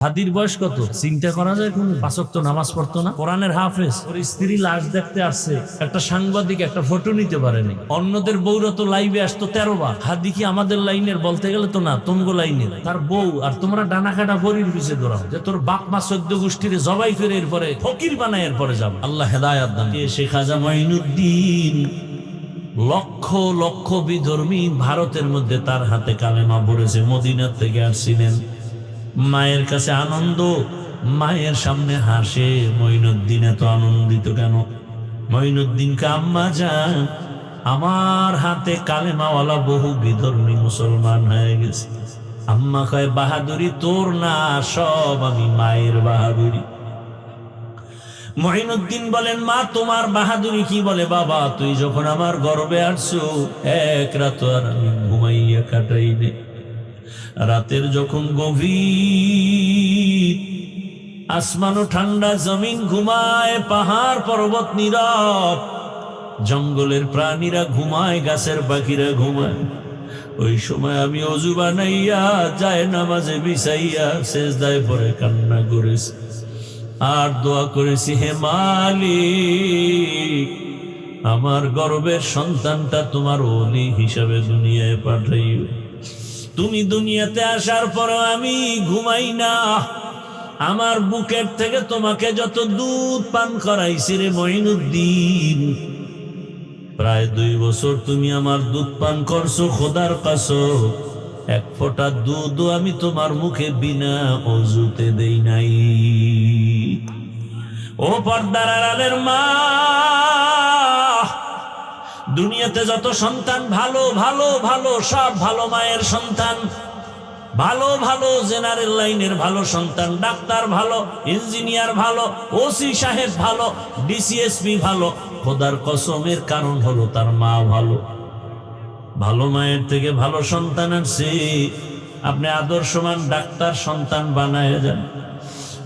হাদির বয়স কত চিন্তা করা যায়? কোন পাঁচ ওয়াক্ত নামাজ পড়তো না, কোরআনের হাফেজ, ওর স্ত্রী লাশ দেখতে আসছে, একটা সাংবাদিক একটা ফটো নিতে পারেনি। অন্যদের বউরা তো লাইভে আসতো 13 বার। হাদি কি আমাদের লাইনের? বলতে গেলে তো না, তোমগো লাইনের। তার বউ আর তোমরা ডানা কাটা বড়ির পিছে দৌড়াও যে তোর বাপ মা 14 গোষ্ঠীরে জবাই করে এরপরে ফকির বানায় এরপরে যাবো। আল্লাহ হেদায়াত দান। শেখ খাজা মঈনুদ্দিন লক্ষ লক্ষ বিধর্মী ভারতের মধ্যে তার হাতে কালেমা পড়েছে। মদিনার থেকে আসছিলেন, মায়ের কাছে আনন্দ, মায়ের সামনে হাসে। মঈনুদ্দিন এত আনন্দিত কেন? মঈনুদ্দিনকে আম্মা যান, আমার হাতে কালেমাওয়ালা বহু বিধর্মী মুসলমান হয়ে গেছে। আম্মা কয়, বাহাদুরি তোর না, সব আমি মায়ের বাহাদুরি। মঈনুদ্দিন বলেন, মা তোমার বাহাদুরি কি? বলে, বাবা তুই যখন আমার গর্বে আসছো, এক রাত আর আমি ঘুমাইয়া কাটাই দে। রাতের যখন গভীর, আসমানও ঠান্ডা, জমিন ঘুমায়, পাহাড় পর্বত নীরব, জঙ্গলের প্রাণীরা ঘুমায়, গাছের পাখিরা ঘুমায়, ওই সময় আমি অজু বানাইয়া যায় নামাজে বিছাইয়া সেজদায় পড়ে কান্না করেছি আর দোয়া করেছি, হে মালিক আমার গর্বের সন্তানটা তোমার ওলি হিসাবে দুনিয়ায় পাঠাইও। তুমি দুনিয়াতে আসার পরও আমি ঘুমাই না, আমার বুকের থেকে তোমাকে যত দুধ পান করাইছি রে মঈনুদ্দিন, প্রায় 2 বছর তুমি আমার দুধ পান করছো, খোদার কসম এক ফোঁটা দুধও আমি তোমার মুখে বিনা অজুতে দেই নাই। ও পর্দার আড়ালের মা, দুনিয়াতে যত সন্তান ভালো ভালো ভালো, সব ভালো মায়ের সন্তান, ভালো ভালো জেনারেল লাইনের ভালো সন্তান, ডাক্তার ভালো, ইঞ্জিনিয়ার ভালো, ওসি সাহেব ভালো, ডিসিএসপি ভালো। খোদার কসমের কারণ হলো তার মা ভালো। ভালো মায়ের থেকে ভালো সন্তান আসছে, আপনি আদর্শমান ডাক্তার সন্তান বানায় যান।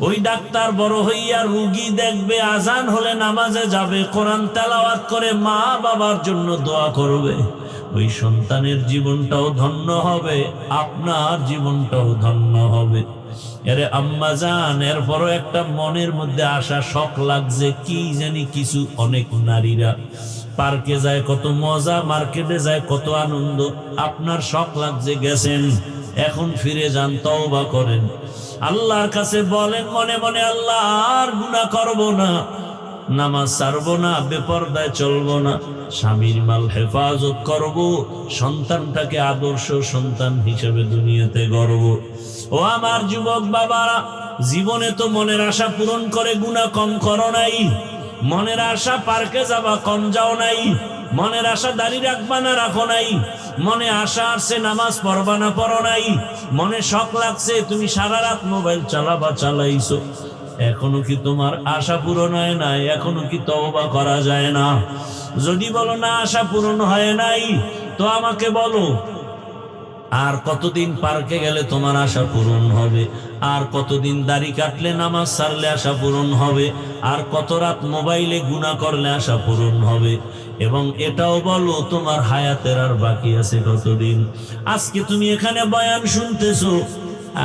ওই ডাক্তার বড় হইয়া রুগী দেখবে, আজান হলে নামাজে যাবে, কোরআন তেলাওয়াত করে মা বাবার জন্য দোয়া করবে। ওই সন্তানের জীবনটাও ধন্য হবে, আপনার জীবনটাও ধন্য হবে। আরে আম্মা জান, এরপরও একটা মনের মধ্যে আশা, শখ লাগছে কি জানি কিছু। অনেক নারীরা পার্কে যায় কত মজা, মার্কেটে যায় কত আনন্দ, আপনার শখ লাগছে, গেছেন, এখন ফিরে যান, তওবা করেন, আল্লাহর কাছে বলেন মনে মনে, আল্লাহ আর গুনাহ করব না, নামাজ ছাড়বো না, বেপরদায় চলবো না, স্বামীর মাল হেফাজত করব, সন্তানটাকে আদর্শ সন্তান হিসেবে দুনিয়াতে গড়ব। ও আমার যুবক বাবারা, জীবনে তো মনের আশা পূরণ করে গুনাহ কম করো নাই, মনের আশা পার্কে যাবা কম যাও নাই, মনের আশা দাড়ি রাখবা না রাখো নাই, মনে আশা আসছে নামাজ পড়বা না পড়ো নাই, মনে শখ লাগছে তুমি সারা রাত মোবাইল চালাবা চালাইছো, এখনো কি তোমার আশা পূরণ হয় নাই? এখনো কি তওবা করা যায় না? যদি বলো না আশা পূরণ হয় নাই, তো আমাকে বলো আর কতদিন পার্কে গেলে তোমার আশা পূরণ হবে? আর কতদিন দাড়ি কাটলে নামাজ ছাড়লে আশা পূরণ হবে? আর কত রাত মোবাইলে গুনাহ করলে আশা পূরণ হবে? এবং এটাও বলো তোমার হায়াতের আর বাকি আছে কতদিন? আজকে তুমি এখানে বয়ান শুনতেছো,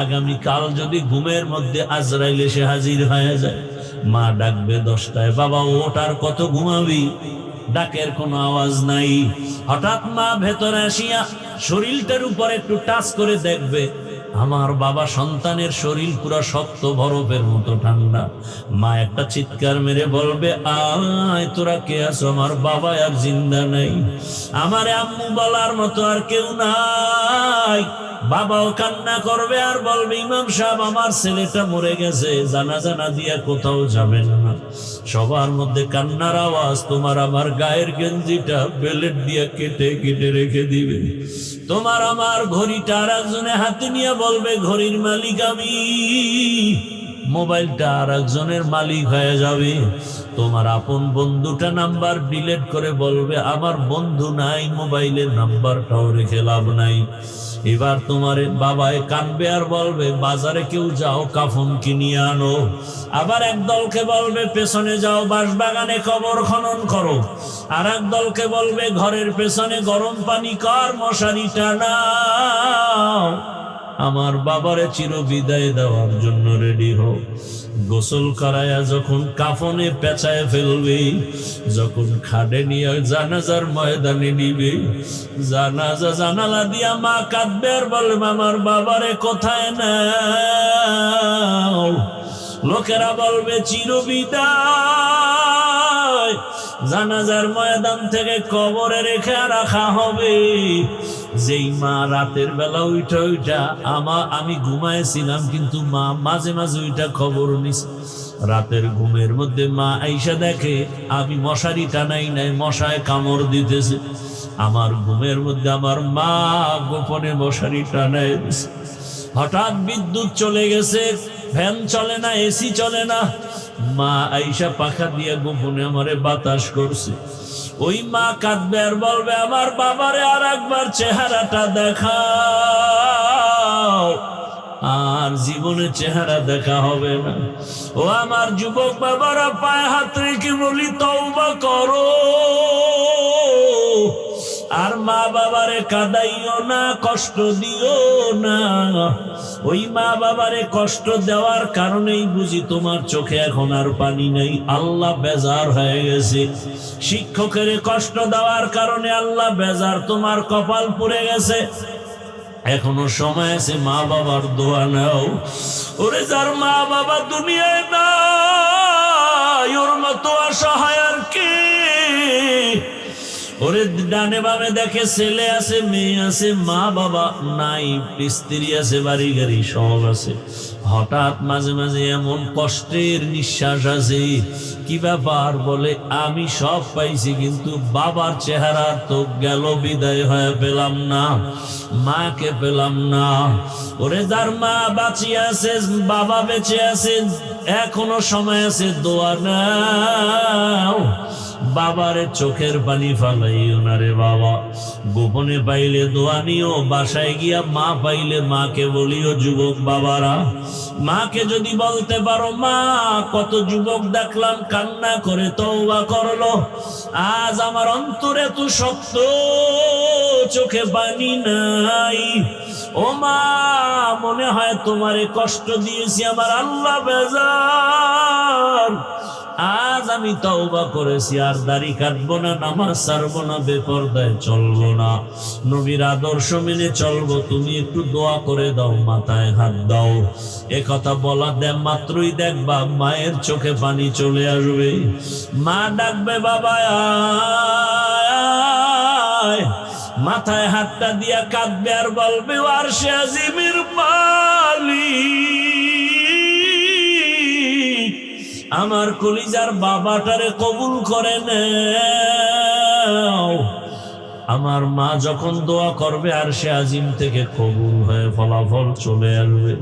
আগামী কাল যদি ঘুমের মধ্যে আজরাইল এসে হাজির হয়ে যায়, মা ডাকবে 10টায়, বাবা ওঠ, আর কত ঘুমাবি? ডাকের কোনো আওয়াজ নাই। হঠাৎ মা ভেতরে আসিয়া শরীরটার উপর একটু টাচ করে দেখবে, আমার বাবা সন্তানের শরীর পুরো শক্ত বরফের মতো ঠান্ডা। মা একটা চিৎকার মেরে বলবে, আয় তোরা কে আছো? আমার বাবা আর জিন্দা নাই, আমার আম্মু বলার মতো আর কেউ নাই। বাবাও কান্না করবে আর বলবে, ইমাম সাহেব আমার ছেলেটা মরে গেছে, জানাজা না দিয়া কোথাও যাবেন না। সবার মধ্যে কান্নার আওয়াজ, তোমার আমার গায়ের গেঞ্জিটা বেলেট দিয়া কেটে কেটে রেখে দিবে। তোমার আমার ঘড়িটা আর একজনে হাতে নিয়ে বলবে, ঘড়ির মালিক আমি। মোবাইলটা আর একজনের মালিক হয়ে যাবে। তোমার আপন বন্ধুটা নাম্বার ডিলিট করে বলবে, আমার বন্ধু নাই, মোবাইলের নাম্বারটাও রেখে লাভ নাই। এবার তোমার বাবায় কানবে আর বলবে, বাজারে কেউ যাও, কাফন কিনিয়ে আনো। আবার এক দলকে বলবে, পেছনে যাও, বাঁশবাগানে কবর খনন করো। আর এক দলকে বলবে, ঘরের পেছনে গরম পানি কর, মশারি টানাও। আমার বাবারে চির বিদায় দেওয়ার জন্য রেডি হও। গোসল করায়া যখন কাফনে পেঁচায় ফেলবে, যখন খাটে নিয়ে জানাজার ময়দানে নিবে, জানাজা জানালা দিয়া মা কাঁদবে আর বলবে আমার বাবারে কোথায় নাও। লোকেরা বলবে চির বিদায়, জানাজার ময়দান থেকে কবরে রেখে রাখা হবে। যেই মা রাতের বেলা উঠা আমি ঘুমাইছিলাম, কিন্তু মা মাঝে মাঝে ওইটা খবর নিছে। রাতের ঘুমের মধ্যে মা আইসা দেখে আমি মশারি টানাই নাই, মশায় কামড় দিতেছে। আমার ঘুমের মধ্যে আমার মা গোপনে মশারি টানাই দিছে। হঠাৎ বিদ্যুৎ চলে গেছে, ফ্যান চলে না, এসি চলে না। মা আইসা পাখা দিয়ে গোপনে আমারে বাতাস করছে। ওই মা কাঁদবে আর বলবে আমার বাবারে আর একবার চেহারাটা দেখাও। আর জীবনে চেহারা দেখা হবে না। ও আমার যুবক বাবারা, পায়ে হাত রেখে বলি তওবা করো। আর মা বাবারে কাঁদাইও না, কষ্ট দিও না। ওই মা বাবারে কষ্ট দেওয়ার কারণেই বুঝি তোমার চোখে এখন আর পানি নেই, আল্লাহ বেজার হয়ে গেছে। শিক্ষকের কষ্ট দেওয়ার কারণে আল্লাহ বেজার, তোমার কপাল পুড়ে গেছে। এখনো সময় আছে, মা বাবার দোয়া নাও। ওরে যার মা বাবা দুনিয়ায় নাই, ওর মতো অসহায় আর কি। ওরে ডানে বামে দেখে ছেলে আছে, মেয়ে আছে, মা বাবা নাই, স্ত্রী আছে, বাড়ি গাড়ি সব আছে। হঠাৎ মাঝে মাঝে এমন কষ্টের নিঃশ্বাস আছে, কি ব্যাপার বলে আমি সব পাইছি, কিন্তু বাবার চেহারা তো গেল, বিদায় হয়ে পেলাম না, মাকে পেলাম না। ওরে যার মা বাঁচিয়ে আছে, বাবা বেঁচে আছে, এখনো সময় আছে, দোয়া নাও। বাবারে চোখের পানি ফালাইও না রে বাবা। গোপনে পাইলে দোয়া নিও, বাসায় গিয়া মা পাইলে মাকে বলিও। যুবক বাবারা, মাকে যদি বলতে পারো, মা কত যুবক দেখলাম কান্না করে তওবা করলো, আজ আমার অন্তরে তো শক্ত, চোখে পানি নাই। ও মা, মনে হয় তোমারে কষ্ট দিয়েছি, আমার আল্লাহ বেজার। আজ আমি তওবা করেছি, আর দাড়ি কাটবো না, নামাজ ছাড়বো না, বেপরদায় চলবো না, নবীর আদর্শ মেনে চলবো। তুমি একটু দোয়া করে দাও, মাথায় হাত দাও। এ কথা বলা দে মাত্রই দেখবা মায়ের চোখে পানি চলে আসবে। মা ডাকবে বাবা আয়, মাথায় হাতটা দিয়া কাঁদবে আর বলবে আরশে আজিমের মালিক, আমার কলিজার বাবাটারে কবুল করে নাও। আমার মা যখন দোয়া করবে, আরশে আজিম থেকে কবুল হয়ে ফলাফল চলে আসবে।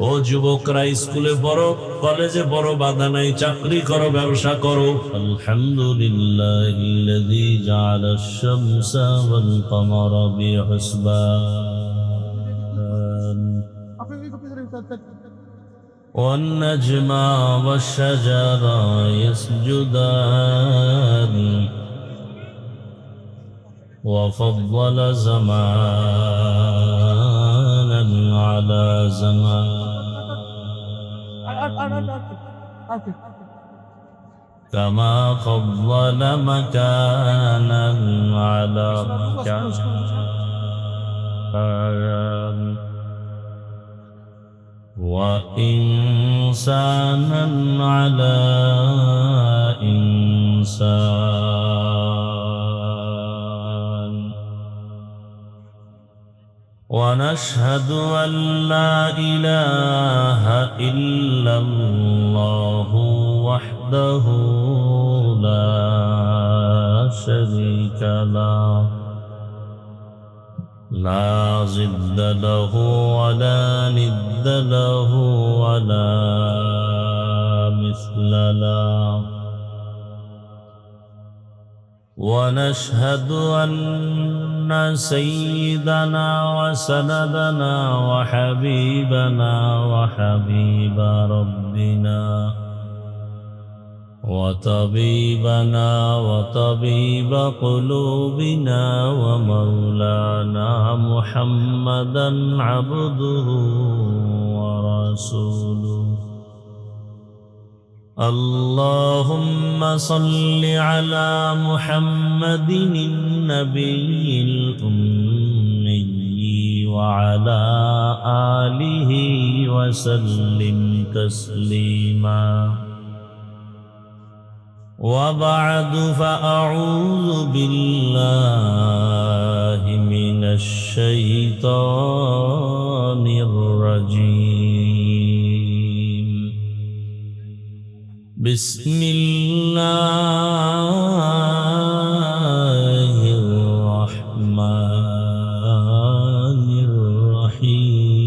ও যুবকরা, স্কুলে বড়, কলেজে বড় বাধা নাই, চাকরি করো, ব্যবসা করো। আলহামদুলিল্লাহিল্লাযী জাআলাশ শামসা ওয়াল কমারা বিহুসবান والنجم والشجر يسجدان وفضل زمانا على زمان كما فضل مكانا على مكان وإنسانا على إنسان ونشهد أن لا إله إلا الله وحده لا شريك له لا ضد له ولا ند له ولا مثل له ونشهد أن سيدنا وسندنا وحبيبنا وحبيب ربنا وطبيبنا وطبيب قلوبنا ومولانا محمدا عبده ورسوله. اللهم صل على محمد النبي الأمي وعلى آله وسلم تسليما. وبعد، فأعوذ بالله من الشيطان الرجيم. بسم الله الرحمن الرحيم.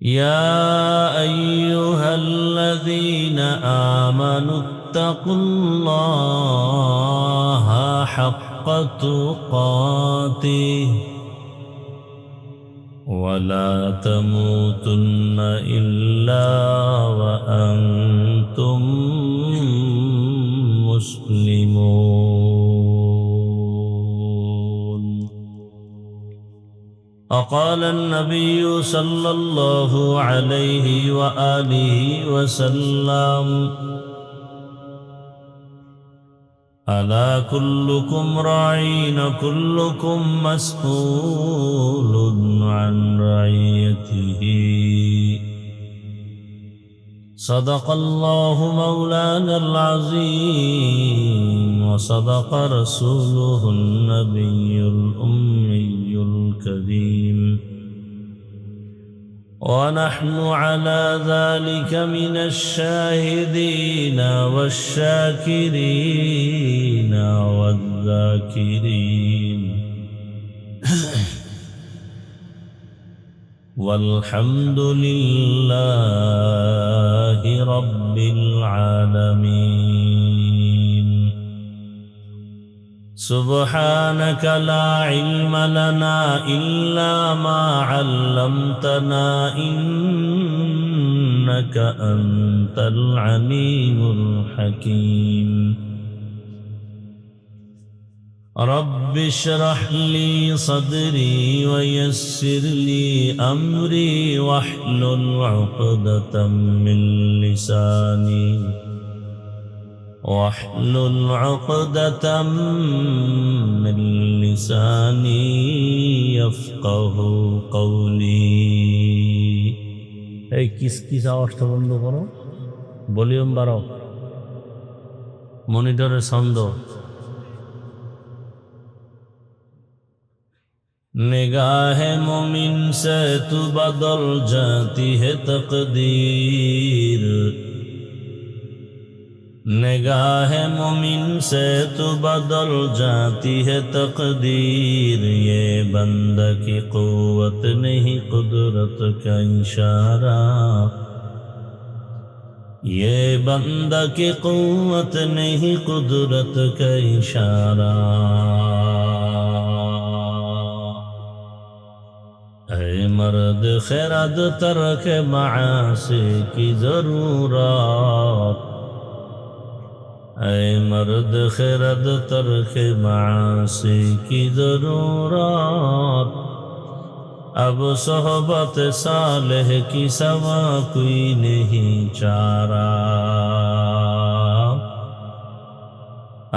يا أيها الذين آمنوا اتقوا الله حق تقاته ولا تموتن إلا وأنتم مسلمون. وقال النبي صلى الله عليه وآله وسلم: ألا كلكم راعٍ وكلكم مسؤول عن رعيته. صدق الله مولانا العظيم وصدق رسوله النبي الأمي الكريم، ونحن على ذلك من الشاهدين والشاكرين والذاكرين. والحمد لله رب العالمين. سبحانك لا علم لنا إلا ما علمتنا إنك أنت العليم الحكيم. رب اشرح لي صدري ويسر لي أمري واحلل عقدة من لساني يفقه قولي. এই কিস আওয়াজটা বন্ধ করো, ভলিউম বাড়াও, মনিটরের সাউন্ড। निगाह मोमिन से तू बदल जाती है तकदीर। निगाह मोमिन से तू बदल जाती है तकदीर। ये बंदा की कुव्वत नहीं कुदरत का इशारा। ये बंदा की कुव्वत नहीं कुदरत का इशारा। ऐ मर्द खैरद तरक मासी की जरूरत। ऐ मर्द खैरद तरक मासी की जरूरत। अब सोहबत सालेह की सवा कोई नहीं चारा।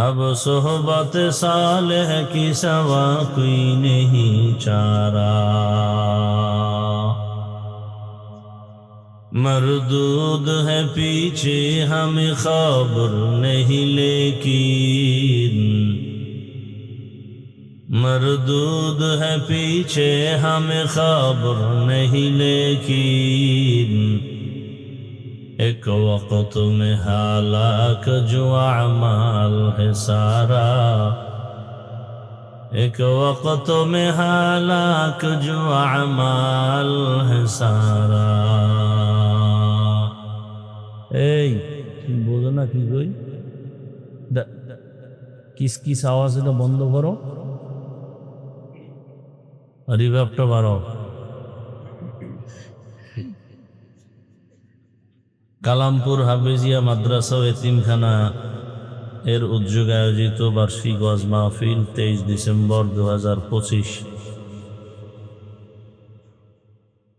अब सोहबत सालेह की सवा कोई नहीं चारा। मरदूद है पीछे हमें खबर नहीं लेकिन। मरदूद है पीछे हमें खबर नहीं लेकिन। एक वक्त में हालाक जो अमाल है सारा। एक वक्त में हालाक जो अमाल है सारा। এই বোঝো না কি কই? কিস কিস আওয়াজ এটা বন্ধ করো, রিভার্বটা বাড়াও। কালামপুর হাফেজিয়া মাদ্রাসা ও এতিমখানা এর উদ্যোগে আয়োজিত বার্ষিক ওয়াজ মাহফিল 23 ডিসেম্বর 2025।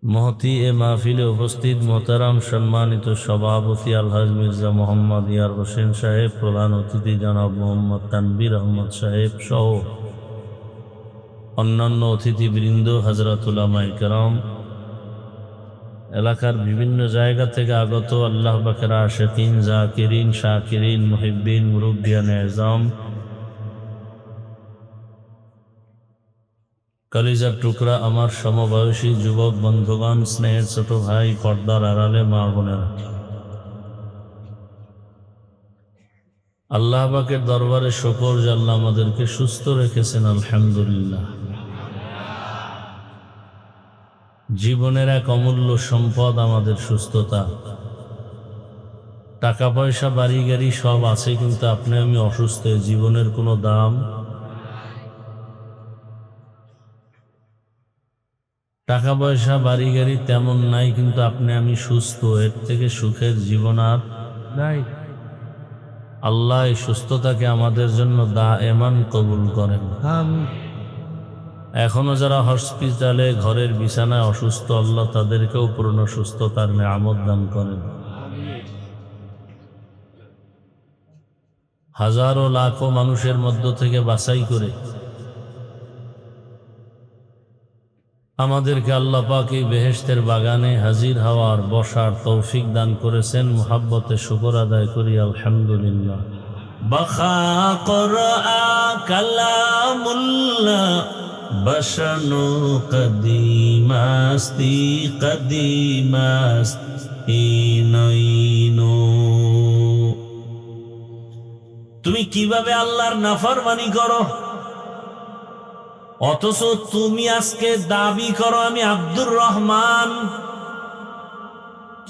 মহতি এ মাহফিলে উপস্থিত মোহতারাম সম্মানিত সভাপতি আলহাজ মির্জা মোহাম্মদ ইয়ার হোসেন সাহেব, প্রধান অতিথি জনাব মোহাম্মদ তানবীর আহমদ সাহেব সহ অন্যান্য অতিথিবৃন্দ, হযরত উলামায়ে কেরাম, এলাকার বিভিন্ন জায়গা থেকে আগত আল্লাহ পাকের আশিকিন, জাকিরিন, শাকিরিন, মুহিব্বিন, মুরব্বিয়ানে আযম, কলিজার টুকরা আমার সমবয়সী যুবক বন্ধুগণ, স্নেহের ছোট ভাই, পর্দার আড়ালে মা বোনেরা, আল্লাহ পাকের দরবারে শুকর যে আল্লাহ আমাদেরকে সুস্থ রেখেছেন, আলহামদুলিল্লাহ। জীবনের এক অমূল্য সম্পদ আমাদের সুস্থতা। টাকা পয়সা, বাড়ি গাড়ি সব আছে, কিন্তু আপনি আমি অসুস্থ, জীবনের কোনো দাম। টাকা পয়সা, বাড়ি গাড়ি তেমন নাই, কিন্তু আপনি আমি সুস্থ, এর থেকে সুখের জীবন আর নাই। আল্লাহ এই সুস্থতাকে আমাদের জন্য দায়েমান কবুল করেন। এখনো যারা হসপিটালে ঘরের বিছানায় অসুস্থ, আল্লাহ তাদেরকেও পূর্ণ সুস্থতার নেয়ামত দান করেন। হাজারো লাখো মানুষের মধ্য থেকে বাছাই করে আমাদেরকে আল্লাহ পাক এই বেহেশতের বাগানে হাজির হওয়ার, বসার তৌফিক দান করেছেন। মুহাব্বতে শুকর আদায় করি, আলহামদুলিল্লাহ। বাখা কোরআ কালামুল্লাহ বশনু কদিমাস্তি ইনাইনো। তুমি কিভাবে আল্লাহর নাফরমানি করো, অথচ তুমি আজকে দাবি করো আমি আব্দুর রহমান,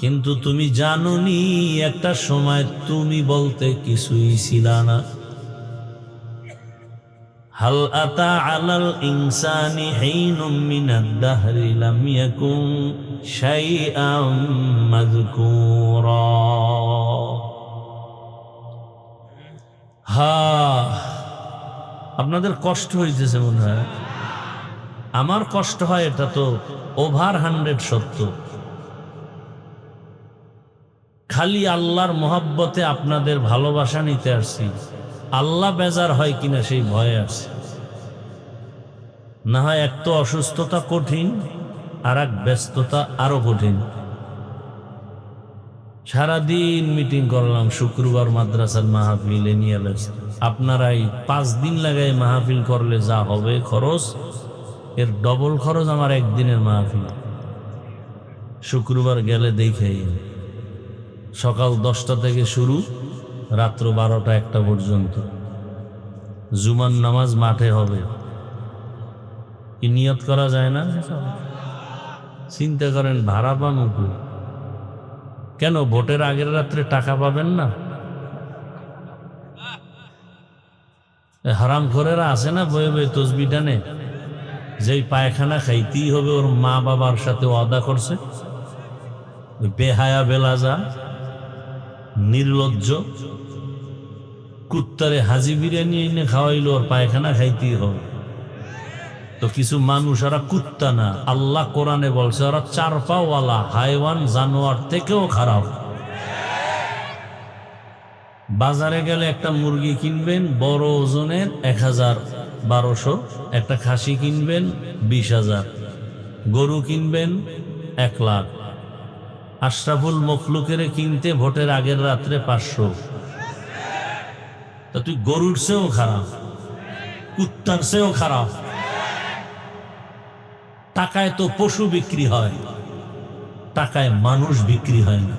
কিন্তু তুমি জানোনি একটা সময় তুমি বলতে কিছুই ছিল না। হাল আতা আলাল ইনসানি হিনুম মিনাদ দাহরি লাম ইয়াকুন শাইআম মাযকুরা। আপনাদের কষ্ট হইতেছে মনে হয়, আমার কষ্ট হয়, এটা তো ওভার 100 সত্য। খালি আল্লাহর মোহাব্বতে আপনাদের ভালোবাসা নিতে আসছি, আল্লাহ বেজার হয় কিনা সেই ভয়ে আসছে। না হয় এক তো অসুস্থতা কঠিন, আর এক ব্যস্ততা আরো কঠিন। সারাদিন মিটিং করলাম, শুক্রবার মাদ্রাসার মাহফিলে নিয়ে ব্যস্ত। আপনারাই 5 দিন লাগাই মাহফিল করলে যা হবে খরচ, এর ডবল খরচ আমার একদিনের মাহফিল। শুক্রবার গেলে দেখেই সকাল 10টা থেকে শুরু, রাত্র 12টা-1টা পর্যন্ত। জুমার নামাজ মাঠে হবে, কি নিয়ত করা যায় না? চিন্তা করেন, ভাড়া পান উপর কেন? ভোটের আগের রাত্রে টাকা পাবেন না? হারাম খোরেরা আছে না বয়ে বয়ে তসবি টানে, যেই পায়খানা খাইতেই হবে ওর মা বাবার সাথে ওয়াদা করছে। বেহায়া বেলাজা, নির্লজ্জ কুত্তারে হাজি বিরিয়ানি এনে খাওয়াইলো, ওর পায়খানা খাইতেই হবে। তো কিছু মানুষ, ওরা কুত্তা না, আল্লাহ কোরআনে বলছে ওরা 4 পাওয়ালা হাইওয়ান, জানোয়ার থেকেও খারাপ। বাজারে গেলে একটা মুরগি কিনবেন বড় ওজনের 1000-1200, একটা খাসি কিনবেন 20,000, গরু কিনবেন 1 লাখ। আশরাফুল মখলুকের কিনতে ভোটের আগের রাত্রে 500। তা তুই গরুর চেয়েও খারাপ, কুত্তার চেয়েও খারাপ। টাকায় তো পশু বিক্রি হয়, টাকায় মানুষ বিক্রি হয় না।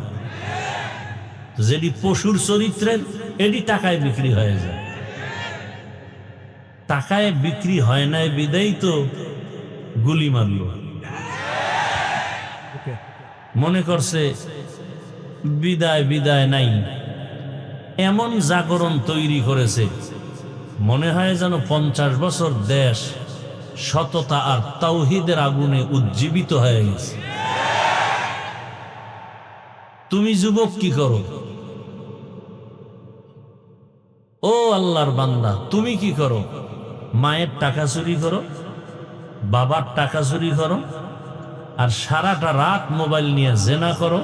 যেটি পশুর চরিত্রের, এটি টাকায় বিক্রি হয়ে যায়। টাকায় বিক্রি হয় নাই বিদায় তো গুলি মারল, মনে করছে বিদায় বিদায় নাই। এমন জাগরণ তৈরি করেছে, মনে হয় যেন 50 বছর দেশ সততা আর তাওহীদের আগুনে উজ্জীবিত হয়ে গেছে। তুমি যুবক কি করো? ও আল্লাহর বান্দা, তুমি কি করো? মায়ের টাকা চুরি করো, বাবার টাকা চুরি করো, আর সারাটা রাত মোবাইল নিয়ে জেনা করো।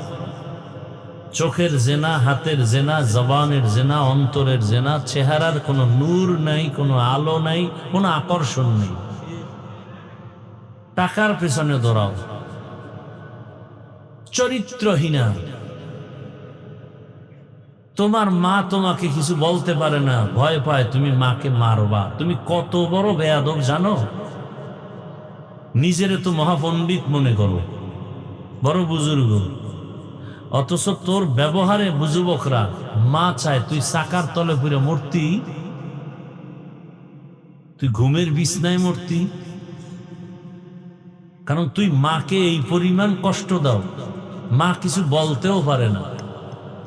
চোখের জেনা, হাতের জেনা, জবানের জেনা, অন্তরের জেনা। চেহারার কোনো নূর নাই, কোনো আলো নাই, কোনো আকর্ষণ নেই। টাকার পেছনে দৌড়াও, চরিত্রহীনা। তোমার মা তোমাকে কিছু বলতে পারে না, ভয় পায় তুমি মাকে মারবা। তুমি কত বড় বেয়াদব জানো? নিজেরে তো মহাপণ্ডিত মনে করো, বড় বুজুর্গ, অথচ তোর ব্যবহারে বুজুবকরা মা চায় তুই চাকার তলে পুরে মূর্তি, তুই ঘুমের বিছনায় মূর্তি। কারণ তুই মাকে এই পরিমাণ কষ্ট দাও, মা কিছু বলতেও পারে না,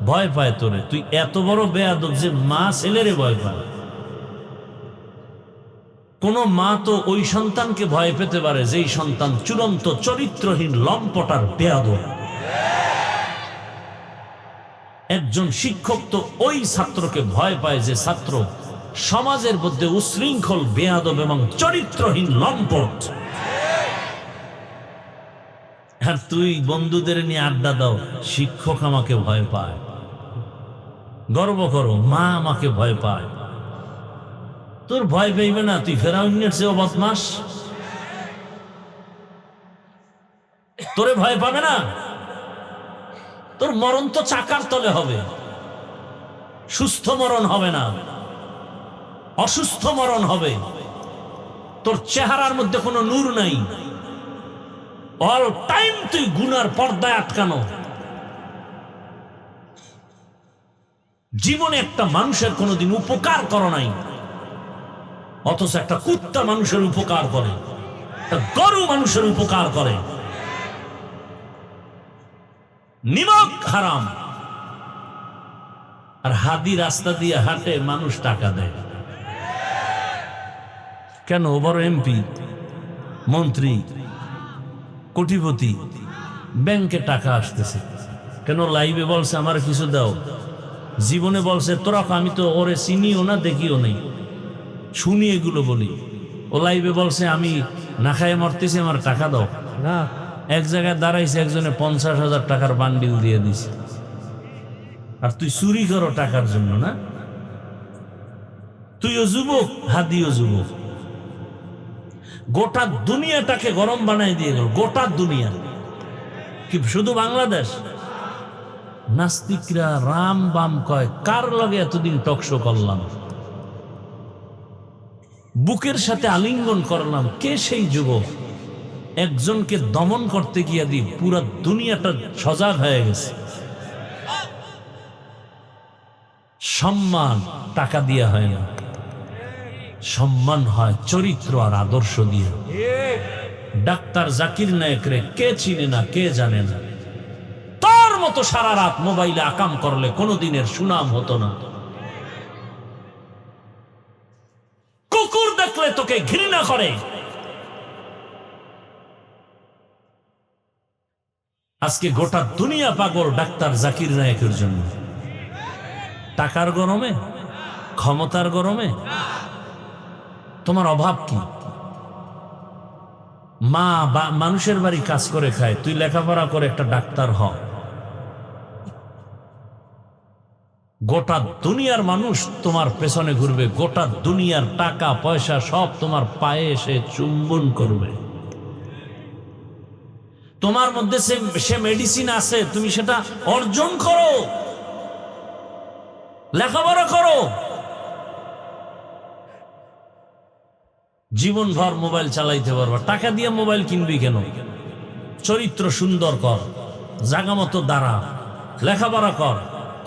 ভয় পায় তোরে। তুই এত বড় বেয়াদব যে মা ছেলেরে ভয় পায়। কোন মা তো ওই সন্তানকে ভয় পেতে পারে যেই সন্তান চূড়ান্ত চরিত্রহীন, লম্পটার বেয়াদব। একজন শিক্ষক তো ওই ছাত্রকে ভয় পায় যে ছাত্র সমাজের মধ্যে উশৃঙ্খল, বেয়াদব এবং চরিত্রহীন, লম্পট। আর তুই বন্ধুদের নিয়ে আড্ডা দাও, শিক্ষক আমাকে ভয় পায়। গর্ব করো, মা আমাকে ভয় পায়। তোর ভয় পাইবে না? তুই ফেরাউনের চেয়েও বদমাস, তোরে ভয় পাবে না? তোর মরণ তো চাকার তলে হবে, সুস্থ মরণ হবে না, অসুস্থ মরণ হবে। তোর চেহারার মধ্যে কোনো নূর নাই, অল টাইম তুই গুনার পর্দায় আটকানো। জীবনে একটা মানুষের কোনোদিন উপকার করো নাই, অথচ একটা কুত্তা মানুষের উপকার করে, একটা গরু মানুষের উপকার করে। নিমক হারাম। আর হাদি রাস্তা দিয়ে হাঁটে, মানুষ টাকা দেয় কেন? ও বড় এমপি, মন্ত্রী, কোটিপতি, ব্যাংকে টাকা আসতেছে কেন? লাইভে বলছে আমার কিছু দাও, জীবনে বলছে তোরা, আমি তো ওরে চিনিও না, দেখিও নেই, শুনি এগুলো বলি। ও লাইভে বলছে আমি না খায় মরতেছি, আমার টাকা দাও না। এক জায়গায় দাঁড়াইছে, একজনে 50,000 টাকার বান্ডিল দিয়ে দিছে। আর তুই চুরি করো টাকার জন্য না? তুইও যুবক, হাদিও যুবক। গোটা দুনিয়াটাকে গরম বানাই দিয়ে গেল, গোটা দুনিয়া। কি শুধু বাংলাদেশ? নাস্তিকরা রাম বাম কয়, কার লগে এতদিন টকশো করলাম, বুকের সাথে আলিঙ্গন করলাম, কে সেই যুবক? একজনকে দমন করতে গিয়ে দি পুরো দুনিয়াটা সজাগ হয়ে গেছে। সম্মান টাকা দিয়ে হয় না, সম্মান হয় চরিত্র আর আদর্শ দিয়ে। ডাক্তার জাকির নায়েকরে কে চিনে না, কে জানে না? তার মতো সারা রাত মোবাইলে আকাম করলে কোনোদিনের সুনাম হতো না। কুকুর দেখলে তোকে ঘৃণা করে। আজকে গোটা দুনিয়া পাগল ডাক্তার জাকির নায়েকের জন্য। টাকার গরমে, ক্ষমতার গরমে? তোমার অভাব কি? মা বা মানুষের বাড়ি কাজ করে খায়, তুই লেখাপড়া করে একটা ডাক্তার হ। গোটা দুনিয়ার মানুষ তোমার পেছনে ঘুরবে, গোটা দুনিয়ার টাকা পয়সা সব তোমার পায়ে এসে চুম্বন করবে। তোমার মধ্যে সে মেডিসিন আছে, তুমি সেটা অর্জন করো, লেখাপড়া করো। জীবনভর মোবাইল চালাইতে পারবা, টাকা দিয়ে মোবাইল কিনবি কেন? চরিত্র সুন্দর কর, জাগা মতো দাঁড়া, লেখাপড়া কর।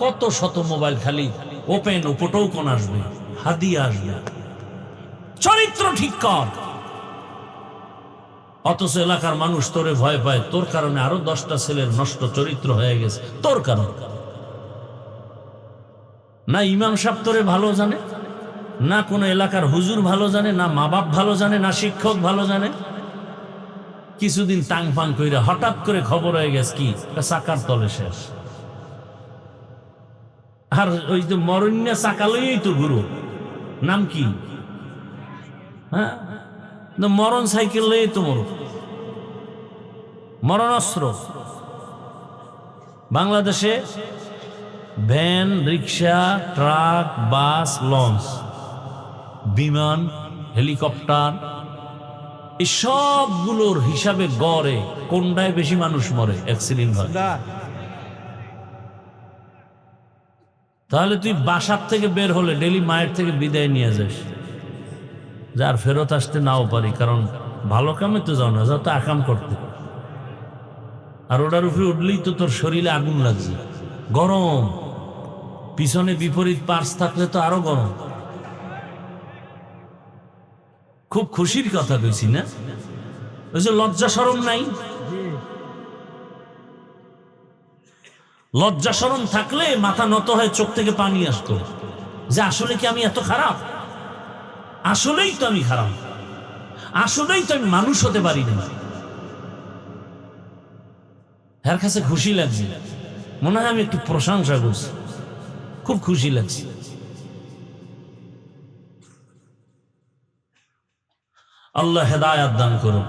কত শত মোবাইল খালি ওপেন, উপটোকন আসবে, হাদিয়া আসবে। চরিত্র ঠিক কর। অথচ এলাকার মানুষ তোরে ভয় পায়, তোর কারণে আরো 10টা ছেলের নষ্ট চরিত্র হয়ে গেছে, তোর কারণ। না ইমাম সাহেব তোরে ভালো জানে, না কোনো এলাকার হুজুর ভালো জানে, না মা বাপ ভালো জানে, না শিক্ষক ভালো জানে। কিছুদিন টাং ফাং কইরা হঠাৎ করে খবর হয়ে গেছে কি চাকার তলে শেষ। আর ওই যে মরণ্যা চাকালই তো গুরু, নাম কি? হ্যাঁ, মরণ সাইকেল লই তো মরণ অস্ত্র। বাংলাদেশে ভ্যান, রিক্সা, ট্রাক, বাস, লঞ্চ, বিমান, হেলিকপ্টার, এই সবগুলোর হিসাবে গড়ে কোনটায় বেশি মানুষ মরে, অ্যাক্সিডেন্ট হয়। তাহলে তুই বাসার থেকে বের হলে ডেলি মায়ের থেকে বিদায় নিয়ে যাস, যার ফেরত আসতে নাও পারি, কারণ ভালো কামে তো যাও না, যাও তো আকাম করতে। আর ওটার উপরে উঠলেই তো তোর শরীরে আগুন লাগছে, গরম, পিছনে বিপরীত পার্স থাকলে তো আরো গরম। খুব খুশির কথা কইছি না? ওই যে লজ্জা শরম নাই, লজ্জা শরম থাকলে মাথা নত হয়ে চোখ থেকে পানি আসতো, যে আসলে কি আমি এত খারাপ? আসলেই তো আমি খারাপ, আসলেই তো আমি মানুষ হতে পারি না। এর কাছে খুশি লাগছে, মনে হয় আমি একটু প্রশংসা করছি, খুব খুশি লাগছে। আল্লাহ হেদায়াত দান করুন।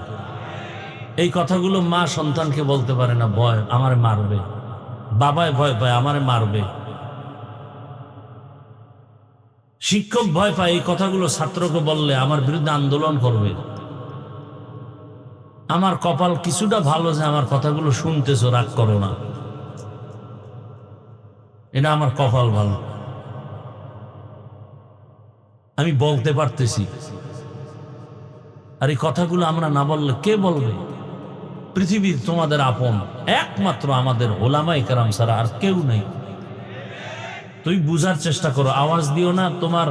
এই কথাগুলো মা সন্তানকে বলতে পারে না, ভয় আমারে মারবে, বাবায় ভয় পায় আমারে মারবে, শিক্ষক ভয় পায় এই কথাগুলো ছাত্রকে বললে আমার বিরুদ্ধে আন্দোলন করবে। আমার কপাল কিছুটা ভালো যে আমার কথাগুলো শুনতেছো, রাগ করো না, এটা আমার কপাল ভালো, আমি বলতে পারতেছি। আর এই কথাগুলো আমরা না বললে কে বলবে? পৃথিবীর তোমাদের আপন একমাত্র আমাদের ওলামায়ে কেরাম ছাড়া আর কেউ নেই। তুই বুঝার চেষ্টা করো, আওয়াজ দিও না, তোমার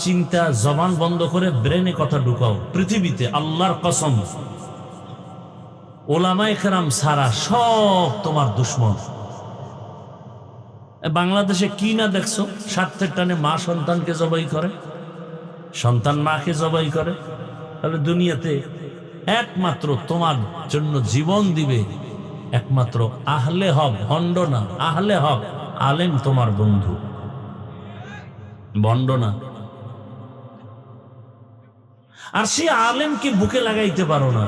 চিন্তা জবান বন্ধ করে ব্রেনে কথা ঢুকাও। পৃথিবীতে আল্লাহর কসম ওলামায়ে কেরাম ছাড়া সব তোমার দুশ্মন। বাংলাদেশে কি না দেখছো, স্বার্থের টানে মা সন্তানকে জবাই করে, সন্তান মাকে জবাই করে। তাহলে দুনিয়াতে একমাত্র তোমার জন্য জীবন দিবে একমাত্র আহলে হক, ভণ্ড না, আহলে হক আলেম তোমার বন্ধু, ভণ্ড না। আর সেই আলেমকে বুকে লাগাইতে পারো না,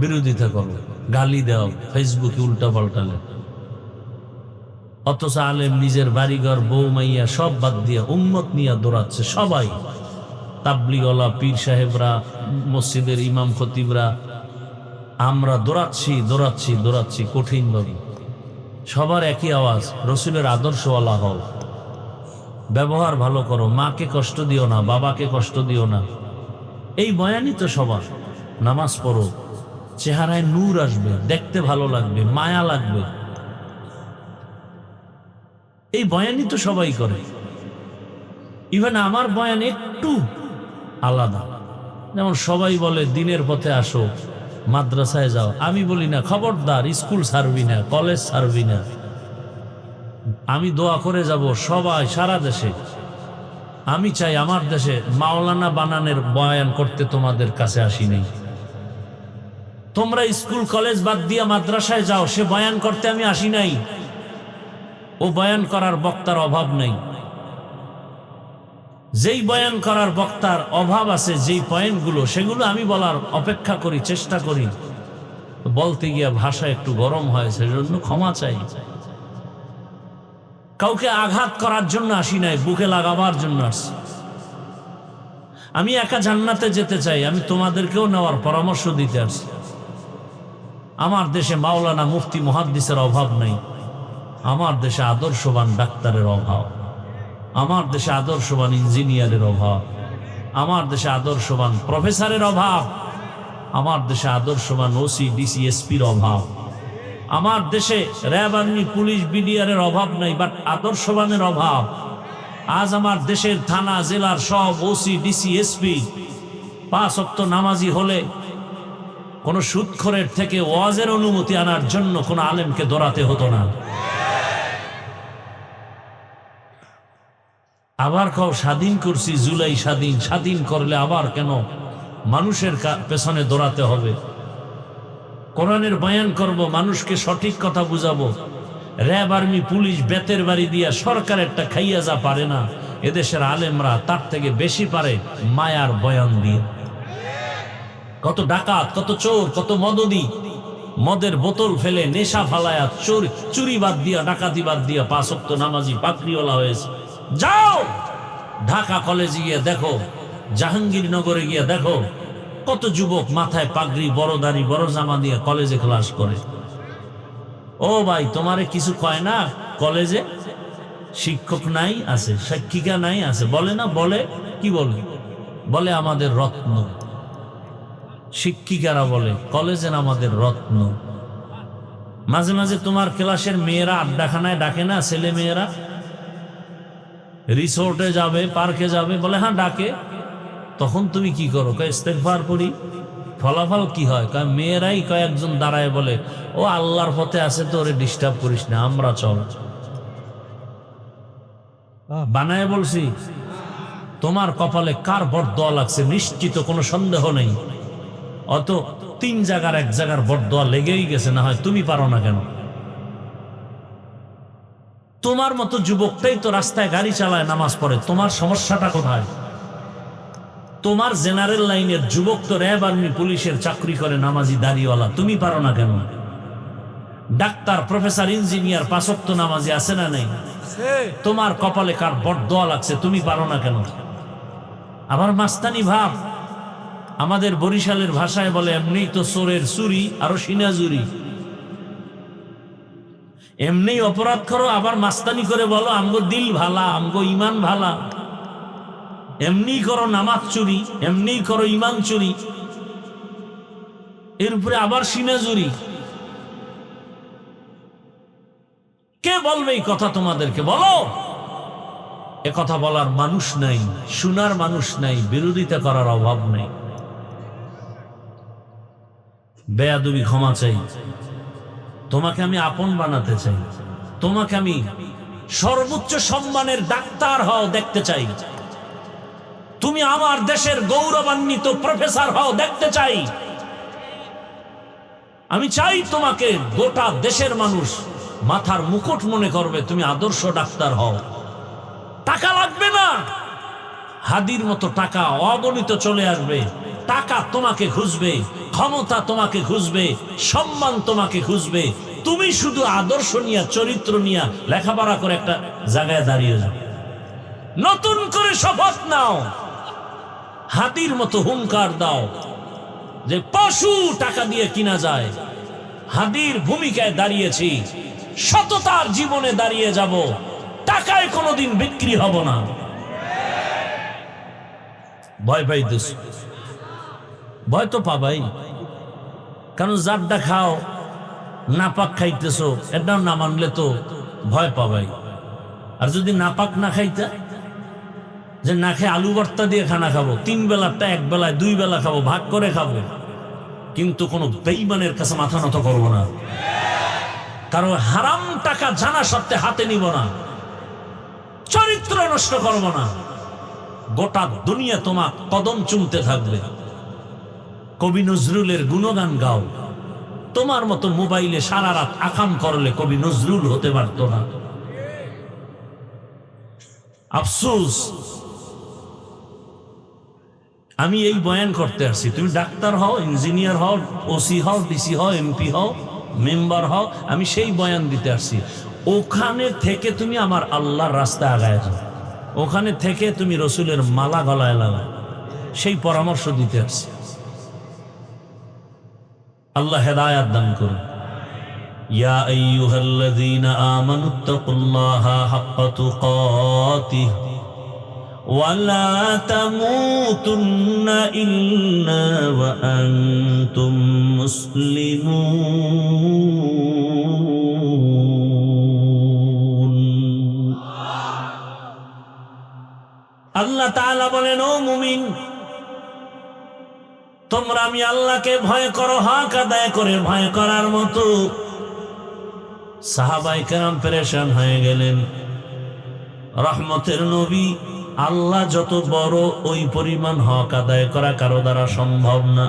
বিরোধিতা করো, গালি দাও, ফেসবুকে উল্টা পাল্টালে। অথচ আলেম নিজের বাড়িঘর, বউ মাইয়া সব বাদ দিয়া উম্মত নিয়ে দৌড়াচ্ছে। সবাই তাবলিগওয়ালা, পীর সাহেবরা, মসজিদের ইমাম খতিবরা, আমরা দৌড়াচ্ছি দৌড়াচ্ছি দৌড়াচ্ছি কঠিন ভাবে। সবার একই আওয়াজ, রসুলের আদর্শওয়ালা হও, ব্যবহার ভালো করো, মাকে কষ্ট দিও না, বাবাকে কষ্ট দিও না। এই বয়ানই তো সবার। নামাজ পড়ো, চেহারায় নূর আসবে, দেখতে ভালো লাগবে, মায়া লাগবে, এই বয়ানই তো সবাই করে। ইভেন আমার বয়ান একটু আলাদা। যেমন সবাই বলে দিনের পথে আসো, মাদ্রাসায় যাও, আমি বলি না খবরদার স্কুল ছাড়বি না, কলেজ ছাড়বি না। আমি দোয়া করে যাব সবাই সারা দেশে। আমি চাই আমার দেশে মাওলানা বানানের বয়ান করতে তোমাদের কাছে আসি নাই। তোমরা স্কুল কলেজ বাদ দিয়া মাদ্রাসায় যাও, সে বয়ান করতে আমি আসি নাই। ও বয়ান করার বক্তার অভাব নেই। যেই বয়ান করার বক্তার অভাব আছে, যেই পয়েন্টগুলো, সেগুলো আমি বলার অপেক্ষা করি, চেষ্টা করি। বলতে গিয়া ভাষা একটু গরম হয়, সেজন্য ক্ষমা চাই। কাউকে আঘাত করার জন্য আসি নাই, বুকে লাগাবার জন্য আসছি। আমি একা জান্নাতে যেতে চাই, আমি তোমাদেরকেও নেওয়ার পরামর্শ দিতে আসছি। আমার দেশে মাওলানা, মুফতি, মুহাদ্দিসের অভাব নেই। আমার দেশে আদর্শবান ডাক্তারের অভাব, আমার দেশে আদর্শবান ইঞ্জিনিয়ারের অভাব, আমার দেশে আদর্শবান প্রফেসরের অভাব, আমার দেশে আদর্শবান ওসি, ডিসি, এসপির অভাব, আমার দেশে র্যাব, আর্মি, পুলিশ, বিডিআরের অভাব নেই, বাট আদর্শবানের অভাব। আজ আমার দেশের থানা জেলার সব ওসি, ডিসি, এসপি 5 ওয়াক্ত নামাজি হলে কোন সুদখোরের থেকে ওয়াজের অনুমতি আনার জন্য কোন আলেমকে দৌড়াতে হতো না। আবার কাউ স্বাধীন করছি, জুলাই স্বাধীন, স্বাধীন করলে আবার কেন মানুষের পেছনে দৌড়াতে হবে? কোরআনের বয়ান করব, মানুষকে সঠিক কথা বুঝাবো, র্যাব, আর্মি, পুলিশ বেতের বাড়ি দিয়া সরকারেরটা খাইয়া যা পারে না, এদেশের আলেমরা তার থেকে বেশি পারে মায়ার বয়ান দিয়ে। কত ডাকাত, কত চোর, কত মদদি, মদের বোতল ফেলে নেশা ফালায়া চুরি বাদ দিয়া, ডাকাতি বাদ দিয়া 5 ওয়াক্ত নামাজি পাকড়িওয়ালা হয়েছে। যাও ঢাকা কলেজে গিয়ে দেখো, জাহাঙ্গীরনগরে গিয়ে দেখো, কত যুবক মাথায় পাগড়ি, বড় দাড়ি, বড় জামা দিয়ে কলেজে ক্লাস করে। ও ভাই, তোমারে কিছু কয় না? কলেজে শিক্ষক নাই? আছে। শিক্ষিকা নাই? আছে। বলে না? বলে কি বলে? বলে আমাদের রত্ন। শিক্ষিকারা বলে কলেজের আমাদের রত্ন। মাঝে মাঝে তোমার ক্লাসের মেয়েরা আড্ডাখানায় ডাকে না, ছেলে মেয়েরা রিসোর্টে যাবে, পার্কে যাবে, বলে হ্যাঁ ডাকে। তখন তুমি কি করো? কয় ইস্তেগফার করি। ফলাফল কি হয়? কয় মেয়েরাই কয়েকজন দাঁড়ায় বলে, ও আল্লাহর পথে আছে তো, ওরে ডিস্টার্ব করিস না, আমরা চল। বানায় বলছি। তোমার কপালে কার বরদোয়া লাগছে নিশ্চিত কোনো সন্দেহ নেই। অত 3 জায়গার 1 জায়গার বরদোয়া লেগেই গেছে, না হয় তুমি পারো না কেন? তোমার মতো যুবকটাই তো রাস্তায় গাড়ি চালায়, নামাজ পড়ে, তোমার সমস্যাটা কোথায়? তোমার জেনারেল লাইনের যুবক তো র্যাব, আর্মি, পুলিশের চাকরি করে, নামাজি, দাড়িওয়ালা, তুমি পারো না কেন? ডাক্তার, প্রফেসর, ইঞ্জিনিয়ার, 5 ওয়াক্ত নামাজি আছে না নেই? তোমার কপালে কার বরদোয়া লাগছে, তুমি পারো না কেন? আবার মাস্তানি ভাব। আমাদের বরিশালের ভাষায় বলে, এমনি তো চোরের চুরি আরো সিনাজুরি। এমনি অপরাধ করো, আবার মাস্তানি করে বলো আমগো দিল ভালা, আমগো ইমান ভালা। এমনি করো নামাজ চুরি, এমনি করো ইমান চুরি, এর উপরে আবার সিনাজুরি। কে বলবে এই কথা তোমাদেরকে? বলো। এ কথা বলার মানুষ নাই, শোনার মানুষ নাই, বিরোধিতা করার অভাব নেই। বেয়াদবি ক্ষমা চাই। তোমাকে আমি আপন বানাতে চাই, তোমাকে আমি সর্বোচ্চ সম্মানের ডাক্তার হও দেখতে চাই, তুমি আমার দেশের গৌরবান্বিত প্রফেসর হও দেখতে চাই। আমি চাই তোমাকে গোটা দেশের মানুষ মাথার মুকুট মনে করবে, তুমি আদর্শ ডাক্তার হও। টাকা লাগবে না, হাদির মতো টাকা অগণিত চলে আসবে। টাকা তোমাকে খুঁজবে, ক্ষমতা তোমাকে খুঁজবে, সম্মান তোমাকে খুঁজবে। তুমি শুধু আদর্শ নিয়ে, চরিত্র নিয়ে লেখাপড়া করে একটা জায়গায় দাঁড়িয়ে যাও। নতুন করে শপথ নাও, হাতির মতো হুঙ্কার দাও যে পশু টাকা দিয়ে কিনা যায়। হাদির ভূমিকায় দাঁড়িয়েছি, সততার জীবনে দাঁড়িয়ে যাব, টাকায় কোনোদিন বিক্রি হব না। ভয় পাইতেছ? ভয় তো পাবাই, কারণ যারটা খাও, নাপাক খাইতেছো, এটাও না মানলে তো ভয় পাবাই। আর যদি নাপাক না খাইতা, যে না খেয়ে আলু ভর্তা দিয়ে খানা খাবো, 3 বেলাটা 1 বেলায় 2 বেলা খাবো, ভাগ করে খাবো, কিন্তু কোনো বেঈমানের কাছে মাথা নত করবো না। কারণ হারাম টাকা জানা সত্ত্বে হাতে নিব না, চরিত্র নষ্ট করব না। গোটা দুনিয়া তোমার কদম চুমতে থাকবে। কবি নজরুলের গুণগান গাও। তোমার মতো মোবাইলে সারা রাত আকাম করলে কবি নজরুল হতে পারতো না। আফসোস, আমি এই বয়ান করতে আসছি। তুমি ডাক্তার হও, ইঞ্জিনিয়ার হও, ওসি হও, ডিসি হও, এমপি হও, মেম্বার হও, আমি সেই বয়ান দিতে আসছি। ওখানে থেকে তুমি আমার আল্লাহর রাস্তায় আগায় যাও, ওখানে থেকে তুমি রসুলের মালা গলায় লাগাও, সেই পরামর্শ দিতে আসছি। আল্লাহ হেদায়াত দান করুন। ইয়া আইয়ুহাল্লাযীনা আমানুত্তাকুল্লাহা হাক্কা তুকাতিহি ওয়া লা তামুতুন্না ইল্লা ওয়া আনতুম মুসলিমুন। আল্লাহ তাআলা বলেন, ও মুমিন, তোমরা আমি আল্লাহকে ভয় করো, হক আদায় করে ভয় করার মতো। সাহাবায়ে কেরাম পেরেশান হয়ে গেলেন। রহমতের নবী, আল্লাহ যত বড়, ওই পরিমাণ হক আদায় করা কারো দ্বারা সম্ভব না।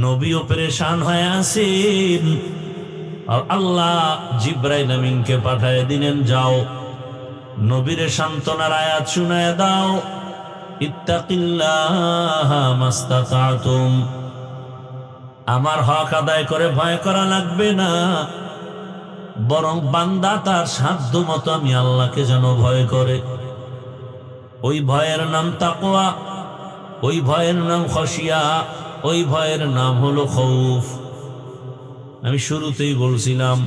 নবীও পেরেশান হয়ে আছেন, আর আল্লাহ জিব্রাইল আমিনকে পাঠায় দিলেন, যাও নবীরে সান্ত্বনার আয়াত শুনায় দাও, ইত্তাকিল্লাহা মাস্তাতাতুম, আমার হক আদায় করে ভয় করা লাগবে না, বরং বান্দা তার সাধ্য মতো আমি আল্লাহকে যেন ভয় করে। ওই ভয়ের নাম তাকওয়া, ওই ভয়ের নাম খশিয়া, ওই ভয়ের নাম হলো খৌফ। আমি শুরুতেই বলছিলাম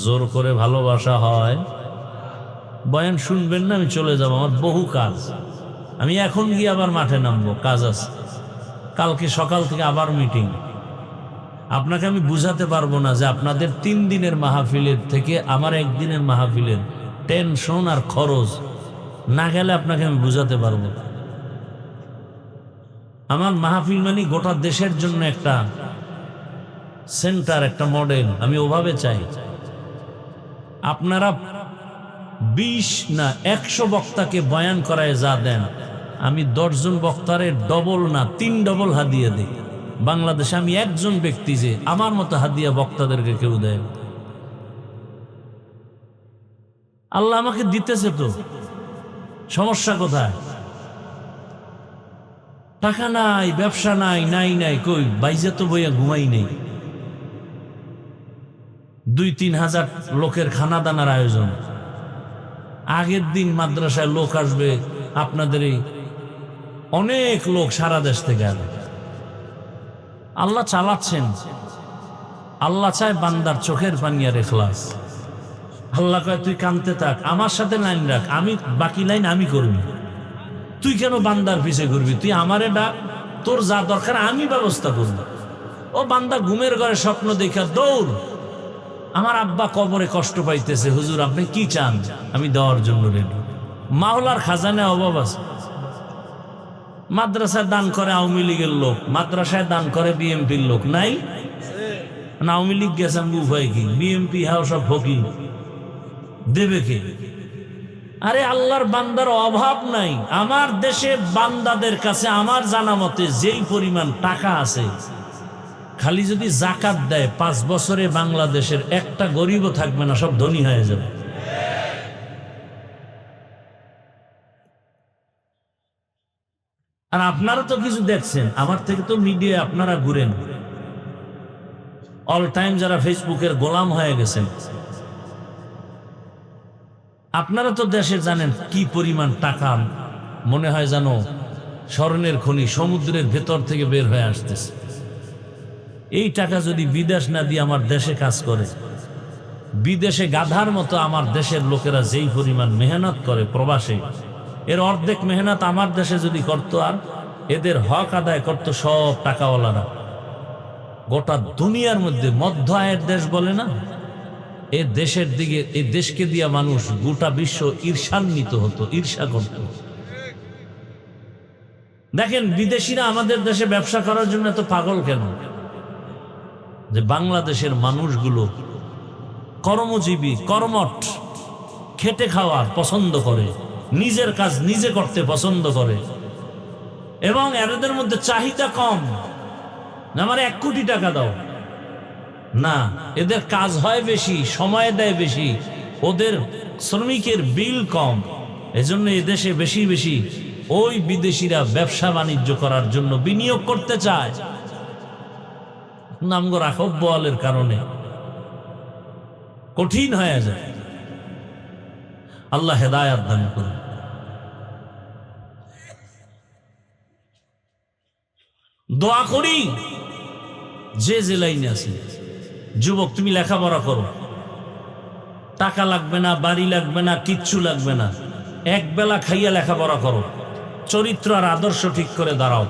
জোর করে ভালোবাসা হয়। বয়ান শুনবেন না, আমি চলে যাব, আমার বহু কাজ। আমি এখন গিয়ে আবার মাঠে নামবো, কাজ আছে। কালকে সকাল থেকে আবার মিটিং। আপনাকে আমি বুঝাতে পারবো না যে আপনাদের 3 দিনের মাহফিলের থেকে আমার একদিনের মাহফিলের টেনশন আর খরচ না গেলে আপনাকে আমি বুঝাতে পারবো। আমার মাহফিল মানে গোটা দেশের জন্য একটা সেন্টার, একটা মডেল। আমি ওভাবে চাই। আপনারা 20 না 100 বক্তাকে বয়ান করায় যা দেন, আমি 10 জন বক্তারে ডবল না 3 ডবল হাদিয়া দিই। বাংলাদেশে আমি একজন ব্যক্তি যে আমার মতো হাদিয়া বক্তাদেরকে কেউ দেয়। আল্লাহ আমাকে দিতেছে, তো সমস্যা কোথায়? টাকা নাই, ব্যবসা নাই, নাই কই বাইজে তো বইয়া ঘুমাই নেই। 2-3 হাজার লোকের খানা দানার আয়োজন। আগের দিন মাদ্রাসায় লোক আসবে, আপনাদের অনেক লোক সারা দেশ থেকে আসবে। আল্লাহ চালাচ্ছেন। আল্লাহ চায় বান্দার চোখের পানি আর ইখলাস। আল্লাহ কয় তুই কানতে থাক, আমার সাথে লাইন রাখ, আমি বাকি লাইন আমি করবি। তুই কেন বান্দার পিছে করবি? তুই আমারে ডাক, তোর যা দরকার আমি ব্যবস্থা করব। ও বান্দা ঘুমের ঘরে স্বপ্ন দেখা দৌড়, আমার আব্বা কবরে কষ্ট পাইতেছে, হুজুর আপনি কি চান? আমি দেওয়ার জন্য রেডি। মাওলার খাজানায় অভাব আছে। মাদ্রাসায় দান করে আওয়ামী লীগের লোক, মাদ্রাসায় দান করে বিএমপির লোক নাই? আওয়ামী লীগ গেছে, আমি উভয় কি বিএমপি হাও সব ফকির, দেবে কে? আরে আল্লাহর বান্দার অভাব নাই। আমার দেশে বান্দাদের কাছে আমার জানা মতে যেই পরিমাণ টাকা আছে, খালি যদি জাকাত দেয় 5 বছরে বাংলাদেশের একটা গরিবও থাকবে না, সব ধনী হয়ে যাবে। আর আপনারা তো কিছু দেখছেন, আমার থেকে তো মিডিয়া আপনারা ঘুরেন, অল টাইম যারা ফেসবুকের গোলাম হয়ে গেছেন। আপনারা তো দেশে জানেন কি পরিমাণ টাকা, মনে হয় যেন স্বর্ণের খনি সমুদ্রের ভেতর থেকে বের হয়ে আসতেছে। এই টাকা যদি বিদেশ না দিয়ে আমার দেশে কাজ করে, বিদেশে গাধার মতো আমার দেশের লোকেরা যেই পরিমাণ মেহনত করে প্রবাসে, এর অর্ধেক মেহনত আমার দেশে যদি করত, আর এদের হক আদায় করত সব টাকাওয়ালারা। গোটা দুনিয়ার মধ্যে মধ্য আয়ের দেশ বলে না, এ দেশের দিকে, এই দেশকে দিয়া মানুষ গোটা বিশ্ব ঈর্ষান্বিত হতো, ঈর্ষা করত। দেখেন বিদেশিরা আমাদের দেশে ব্যবসা করার জন্য এত পাগল কেন? যে বাংলাদেশের মানুষগুলো কর্মজীবী, কর্মঠ, খেটে খাওয়ার পছন্দ করে, নিজের কাজ নিজে করতে পছন্দ করে, এবং এদের মধ্যে চাহিদা কম। আমার 1 কোটি টাকা দাও না, এদের কাজ হয় বেশি, সময় দেয় বেশি, ওদের শ্রমিকের বিল কম। এজন্য এদেশে বেশি বেশি ওই বিদেশিরা ব্যবসা বাণিজ্য করার জন্য বিনিয়োগ করতে চায়। নামগো রাখব বলের কারণে কঠিন হয়ে যায়। আল্লাহ হেদায়াত দান করুন। দোয়া করি যে যে লাইনে আছে, যুবক তুমি লেখাপড়া করো, টাকা লাগবে না, বাড়ি লাগবে না, কিচ্ছু লাগবে না, এক বেলা খাইয়া লেখাপড়া করো, চরিত্র আর আদর্শ ঠিক করে দাঁড়াও।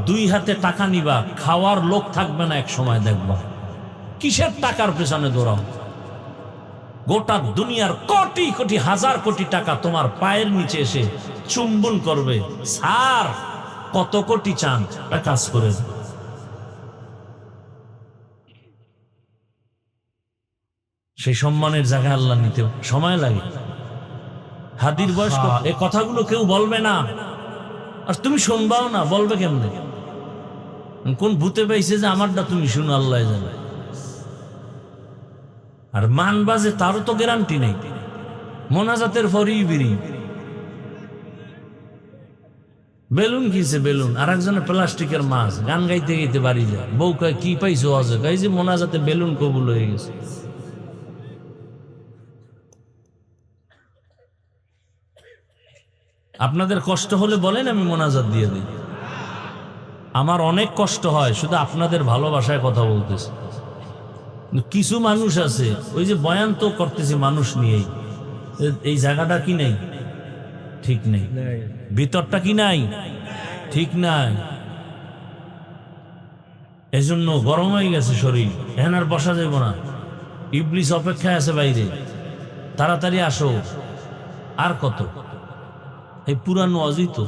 2 হাতে টাকা নিবা, খাওয়ার লোক থাকবে না, এক সময় দেখবা। কিসের টাকার পেছনে দৌড়াও? গোটা দুনিয়ার কোটি কোটি হাজার কোটি টাকা তোমার পায়ের নিচে এসে চুম্বন করবে। স্যার কত কোটি চান, কাজ করে। সেই সম্মানের জায়গায় আল্লাহ নিতে সময় লাগে। হাদির বয়স, এই কথাগুলো কেউ বলবে না, আর তুমি শুনবাও না, বলবে কেমনে? কোন ভূতে পাইছে যে আমারটা তুমি শুনো, আল্লাহ জানে। আর মান বাজে তারও তো গ্যারান্টি নেই। মোনাজাতের পরই বিড়ি, বেলুন কিছে বেলুন, আর একজনের প্লাস্টিকের মাছ, গান গাইতে গাইতে বাড়ি যায়। বউ কয় কি পাইছো আজকে? কয় যে মোনাজাতে বেলুন কবুল হয়ে গেছে। আপনাদের কষ্ট হলে বলেন, আমি মোনাজাত দিয়ে দিই। আমার অনেক কষ্ট হয়, শুধু আপনাদের ভালোবাসায় কথা বলতেছি। কিছু মানুষ আছে, ওই যে বয়ান তো করতেছি মানুষ নিয়েই, এই জায়গাটা কি নেই, ঠিক নেই, ভিতরটা কি নাই, ঠিক নাই, এজন্য গরম হয়ে গেছে শরীর, এখন আর বসা যাব না। ইবলিস অপেক্ষায় আছে বাইরে, তাড়াতাড়ি আসো। আর কত, এই পুরানো অজিত।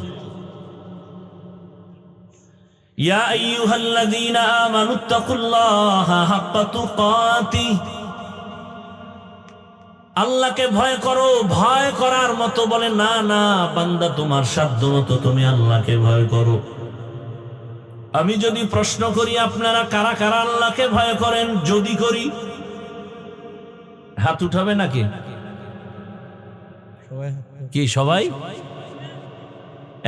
ইয়া আইয়ুহাল্লাযীনা আমানুত্তাকুল্লাহা হাক্কা তুকাতিহ, আল্লাহকে ভয় করো। ভয় করার মতো বলে না, না বান্দা, তোমার সাধ্য মতো তুমি আল্লাহকে ভয় করো। আমি যদি প্রশ্ন করি আপনারা কারা কারা আল্লাহকে ভয় করেন, যদি করি হাত উঠাবে নাকি? কি সবাই?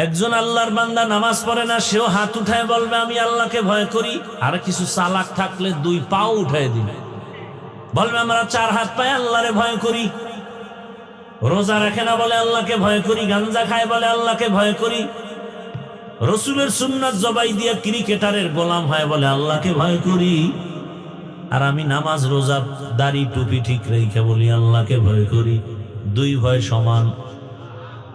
একজন আল্লাহর বান্দা নামাজ পড়ে না, সেও হাত উঠায় বলবে আমি আল্লাহকে ভয় করি। আর কিছু চালাক থাকলে 2 পাও উঠায় দিবে, বলবে আমরা 4 হাত পায়ে আল্লাহরে ভয় করি। রোজা রাখে না বলে আল্লাহকে ভয় করি, গাঞ্জা খায় বলে আল্লাহকে ভয় করি, রসুলের সুন্নাত জবাই দিয়ে ক্রিকেটারের গোলাম হয় বলে আল্লাহকে ভয় করি। আর আমি নামাজ রোজা দাড়ি টুপি ঠিক রেখে বলি আল্লাহকে ভয় করি। 2 ভয় সমান।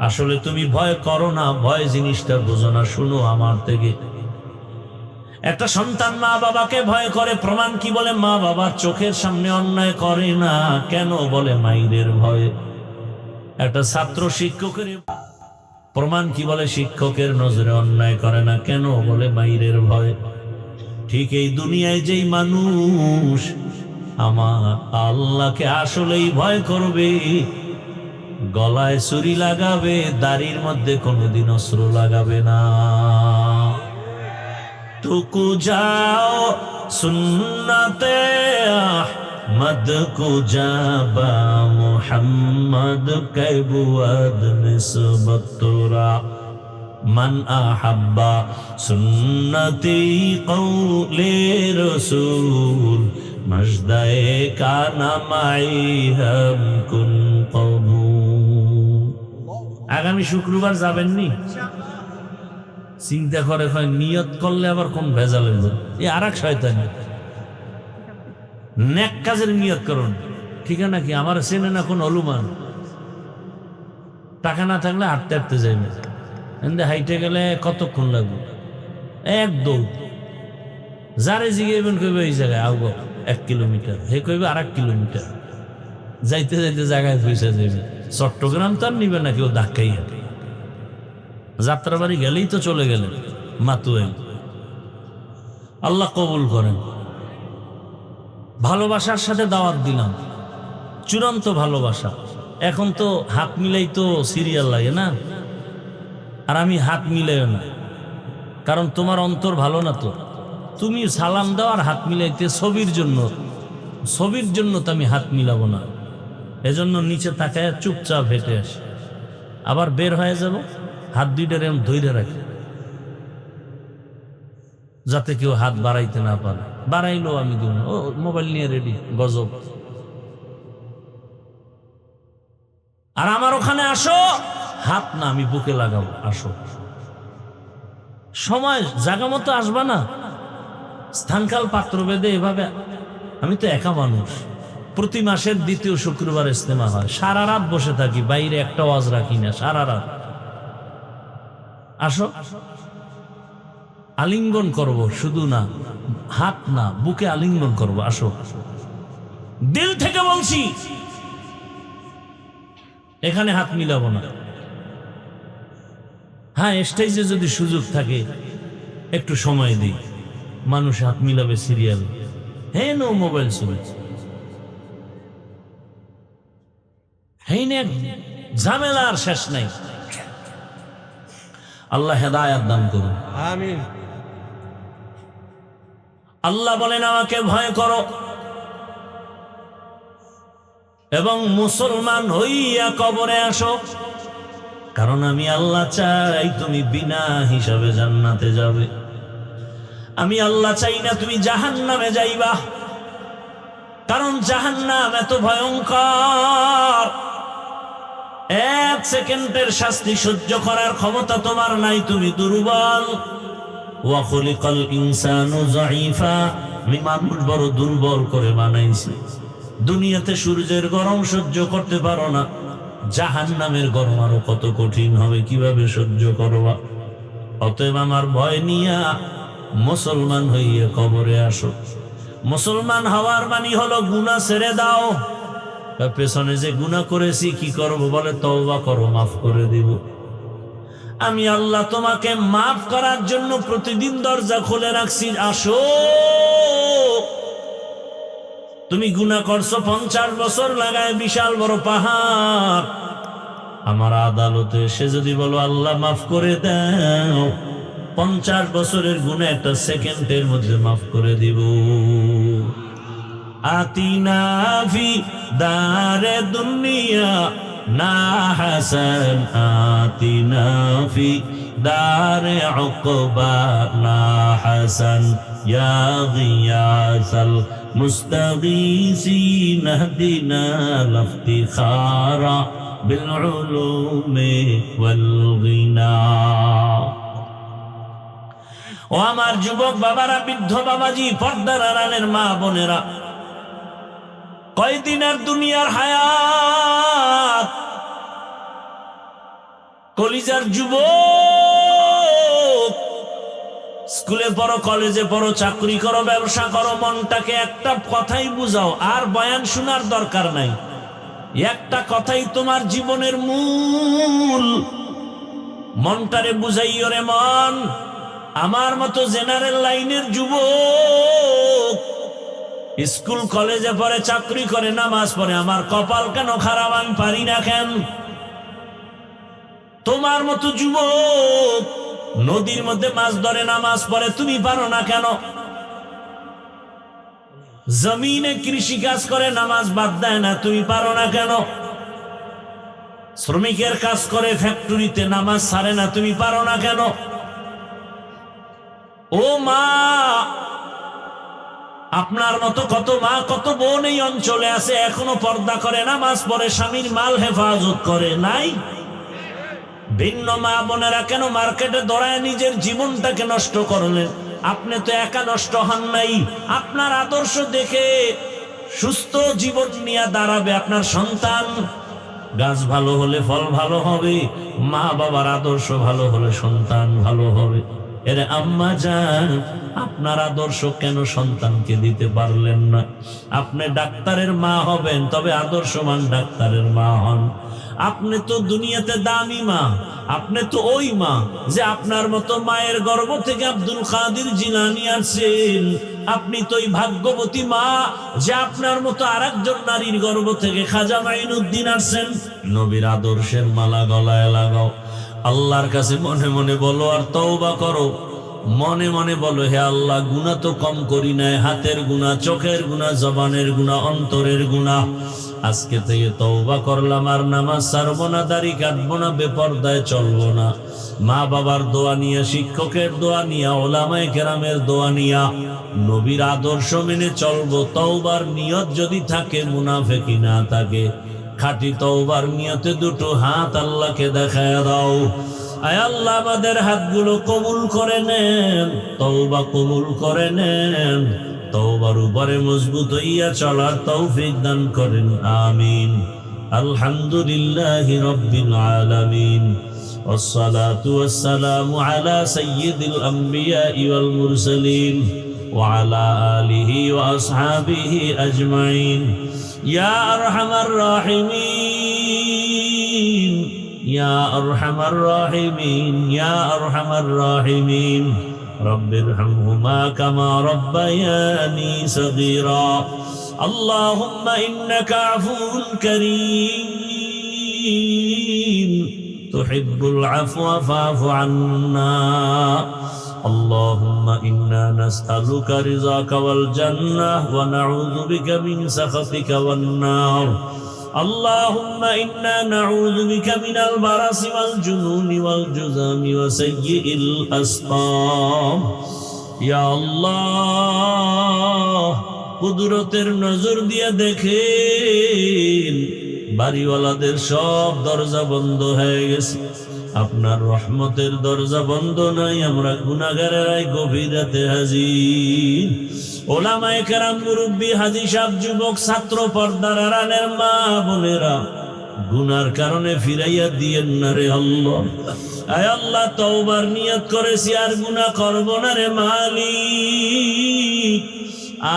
আসলে তুমি ভয় করো না, ভয় জিনিসটা বোঝো না। শুনো আমার থেকে, একটা সন্তান মা বাবাকে ভয় করে, প্রমাণ কি? বলে মা বাবার চোখের সামনে অন্যায় করে না। কেন? বলে মাইরের ভয়ে। একটা ছাত্র শিক্ষকের, প্রমাণ কি? বলে শিক্ষকের নজরে অন্যায় করে না। কেন? বলে মাইরের ভয়। ঠিক এই দুনিয়ায় যেই মানুষ আমার আল্লাহকে আসলেই ভয় করবে, গলায় ছুরি লাগাবে, দাড়ির মধ্যে কোনোদিন অস্ত্র লাগাবে না। টুকু যাও সুন্নতে আহমদ কো জাবা মুহাম্মদ কে বুয়াদ নিসবত তোরা মান আহাব্বা সুন্নতি কওলে রসূল মজদায়ে কানা মাই হাম কুন কবুল। আগামী শুক্রবার যাবেননি? চিন্তা করে নিয়ত করলে আবার কোন ভেজাল হইল, এই আর এক শয়তানি। নেক কাজের নিয়ত করুন, ঠিক আছে নাকি? আমার চেনে না কোন অলুমান, টাকা না থাকলে হাঁটতে হাঁটতে যাইবে, হাইটে গেলে কতক্ষণ লাগবে? 1 দৌড়। যারে জিগাইবেন কইবে এই জায়গায় আগ 1 কিলোমিটার, হে কইবে 2.5 কিলোমিটার। যাইতে যাইতে জায়গায় পৌঁছে যাবে। চট্টগ্রাম তো আর নিবে না কেউ ধাক্কাইয়া, যাত্রাবাড়ি গেলেই তো চলে গেলেন মাতুয়েল। আল্লাহ কবুল করেন। ভালোবাসার সাথে দাওয়াত দিলাম, চূড়ান্ত ভালোবাসা। এখন তো হাত মিলাই তো সিরিয়াল লাগে না, আর আমি হাত মিলাইও না, কারণ তোমার অন্তর ভালো না। তো তুমি সালাম দাও আর হাত মিলাইতে ছবির জন্য, ছবির জন্য তো আমি হাত মিলাবো না। এজন্য নিচে তাকায় চুপচাপ হেঁটে আসি, আবার বের হয়ে যাব, হাত 2টা এরকম ধইরে রাখি, যাতে কেউ হাত বাড়াইতে না পারে। বাড়াইলো আমি দিব, ও মোবাইল নিয়ে রেডি, গজব। আর আমার ওখানে আসো, হাত না আমি বুকে লাগাবো, আসো। সময় জায়গা মতো আসবা না, স্থানকাল পাত্র বেদে এভাবে। আমি তো একা মানুষ, প্রতি মাসের 2য় শুক্রবার ইজতেমা হয়, সারা রাত বসে থাকি, বাইরে একটা ওয়াজ রাখি না, সারা রাত। আসো, আলিঙ্গন করব, শুধু না হাত না, বুকে আলিঙ্গন করব, আসো। দিল থেকে বলছি, এখানে হাত মিলাবো না। হ্যাঁ, স্টেজে যদি সুযোগ থাকে একটু সময় দিই, মানুষ হাত মিলাবে সিরিয়াল। হ্যাঁ, নো মোবাইল ছবি, হ্যাঁ না, ঝামেলার শেষ নাই। আল্লাহ হেদায়েত দান করুন, আমিন। আল্লাহ বলেন আমাকে ভয় করো। এবং মুসলমান হইয়া কবরে আসো, কারণ আমি আল্লাহ চাই তুমি বিনা হিসাবে জান্নাতে যাবে। আমি আল্লাহ চাই না তুমি জাহান্নামে যাইবা, কারণ জাহান্নাম এত ভয়ঙ্কর, এক সেকেন্ডের শাস্তি সহ্য করার ক্ষমতা তোমার নাই, তুমি দুর্বল। ওয়া খুলিকাল ইনসানু যায়ীফা, আমি মানুষ বড় দুর্বল করে বানাইছি। দুনিয়াতে সূর্যের গরম সহ্য করতে পারো না, জাহান্নামের গরম আরো কত কঠিন হবে, কিভাবে সহ্য করবা? অতএব আমার ভয় নিয়া মুসলমান হইয়া কবরে আসো। মুসলমান হওয়ার মানে হলো গুনাহ ছেড়ে দাও। পেছনে যে গুনাহ করেছি কি করব? বলে তওবা করো, মাফ করে দিব। আমি আল্লাহ তোমাকে মাফ করার জন্য প্রতিদিন দরজা খুলে রাখছি, আসো। তুমি গুনাহ করছো 50 বছর লাগায়, বিশাল বড় পাহাড়, আমার আদালতে এসে যদি বলো আল্লাহ মাফ করে দাও, 50 বছরের গুনাহ একটা সেকেন্ডের মধ্যে মাফ করে দিব। আতিনা ফি দারে দুনিয়া না হাসান, আতিনা ফি দারে উকবা না হাসান, ইয়া গিয়াসাল মুস্তাগীসিন ইহদিনা লিফতিখারা বিল উলুমি ওয়াল গিনা। ও আমার যুবক বাবারা, বৃদ্ধ বাবাজি, পর্দার আড়ালের মা বোনেরা, কয়দিনের দুনিয়ার হায়াত, কলিজার যুবক, স্কুলে পড়ো, কলেজে পড়ো, চাকরি করো, ব্যবসা করো, মনটাকে একটা কথাই বুঝাও, আর বয়ান শোনার দরকার নাই, একটা কথাই তোমার জীবনের মূল। মনটারে বুঝাইও রে মন, আমার মতো জেনারেল লাইনের যুবক স্কুল কলেজে পড়ে, চাকরি করে, নামাজ পড়ে, আমার কপাল কেন খারাপ, আমি পারি না কেন? তোমার মতো যুবক নদীর মধ্যে মাছ ধরে, নামাজ পড়ে, তুমি পারো না কেন? জমিনে কৃষি কাজ করে, নামাজ বাদ দেয় না, তুমি পারো না কেন? শ্রমিকের কাজ করে ফ্যাক্টরিতে, নামাজ ছাড়ে না, তুমি পারো না কেন? ও মা, আপনার মতো কত মা, কত বোন এই অঞ্চলে আছে, এখনো পর্দা করে, নামাজ পড়ে, স্বামীর মাল হেফাজত করে, নাই? ভিন্ন মা বোনেরা কেন মার্কেটে দৌড়ায় নিজের জীবনটাকে নষ্ট করলেন? আপনি তো একা নষ্ট হন নাই, আপনার আদর্শ দেখে সুস্থ জীবন নিয়ে দাঁড়াবে আপনার সন্তান। গাছ ভালো হলে ফল ভালো হবে, মা বাবার আদর্শ ভালো হলে সন্তান ভালো হবে। এর আম্মা জান, আপনার আদর্শ কেন সন্তানকে দিতে পারলেন না? আপনি ডাক্তারের মা হবেন, তবে আদর্শবান ডাক্তারের মা হন। আপনি তো দুনিয়াতে দামি মা, আপনি তো ওই মা যে আপনার মতো মায়ের গর্ভ থেকে আব্দুল কাদের জিলানী আসছেন। আপনি তো ওই ভাগ্যবতী মা যে আপনার মতো আরেকজন নারীর গর্ভ থেকে খাজা মাইনুদ্দিন আসছেন। নবীর আদর্শের মালা গলায় লাগাও, আল্লাহর কাছে মনে মনে বলো আর তওবা করো। মনে মনে বলো, হে আল্লাহ, গুনাহ তো কম করি নাই, হাতের গুনাহ, চোখের গুনাহ, জবানের গুনাহ, অন্তরের গুনাহ। আজকে থেকে তওবা করলাম, আর নামাজ ছাড়বো না, দাড়ি কাটবো না, বেপরদায় চলবো না। মা বাবার দোয়া নিয়া, শিক্ষকের দোয়া নিয়া, ওলামায়ে কেরামের দোয়া নিয়া নবীর আদর্শ মেনে চলবো। তওবার নিয়ত যদি থাকে, মুনাফিকি না থাকে, খাঁটি তওবার নিয়তে দুটো হাত আল্লাহকে দেখায় দাও। আয় আল্লাহ, আমাদের হাতগুলো কবুল করে নেন, তওবা কবুল করে নেন, তওবার উপরে মজবুত হইয়া চলার তৌফিক দান করেন, আমিন। আলহামদুলিল্লাহি রাব্বিল আলামিন, ওয়াসসালাতু ওয়াসসালামু আলা সাইয়্যিদিল আমবিয়াই ওয়াল মুরসালিন ওয়া আলা আলিহি ওয়া আসহাবিহি আজমাইন। ইয়া আরহামার রাহিমিন, ইয়া আরহামার রাহিমিন, ইয়া আরহামার রাহিমিন। রব্বিরহামহুমা কামা রব্বায়ানি সগীরা। আল্লাহুম্মা ইন্নাকা আফুউন কারীম, তুহিব্বুল আফওয়া ফা'ফু আন্না। اللهم إنا نسألك رضاك والجنة ونعوذ بك من سخطك والنار. আল্লাহুম্মা ইন্না নাউযু বিকা মিনাল বারাসি ওয়াল জুনুনি ওয়াল জুযামি ওয়া সাইয়্যিল আসকাম। ইয়া আল্লাহ, কুদরতের নজর দিয়ে দেখেন বাড়িওয়ালাদের সব দরজা বন্ধ হয়ে গেছে, আপনার রহমতের দরজা বন্ধ নাই। আমরা গুনাহগারেরাই গভীর রাতে হাজির। ওলামায়ে কেরাম, মুরব্বী, হাজী সাহেব, যুবক, ছাত্র, পর্দার আড়ালের মা বোনেরা, গুনার কারণে ফিরাইয়া দিয়েন না রে আল্লাহ। আয় আল্লাহ, তওবার নিয়ত করেছি আর গুনাহ করব না রে মালিক।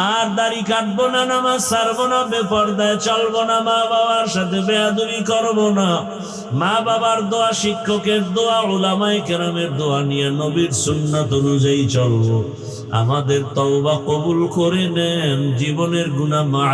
আর দাড়ি কাটবো না, নামাজ ছাড়বো না, বেপরদায় চলবো না, মা বাবার সাথে বেয়াদবি করবো না। মা বাবার দোয়া, শিক্ষকের দোয়া, উলামায়ে কেরামের দোয়া নিয়ে নবীর সুন্নাত অনুযায়ী চলবো। আমাদের তওবা কবুল করে নেন, জীবনের গুনাহ মাফ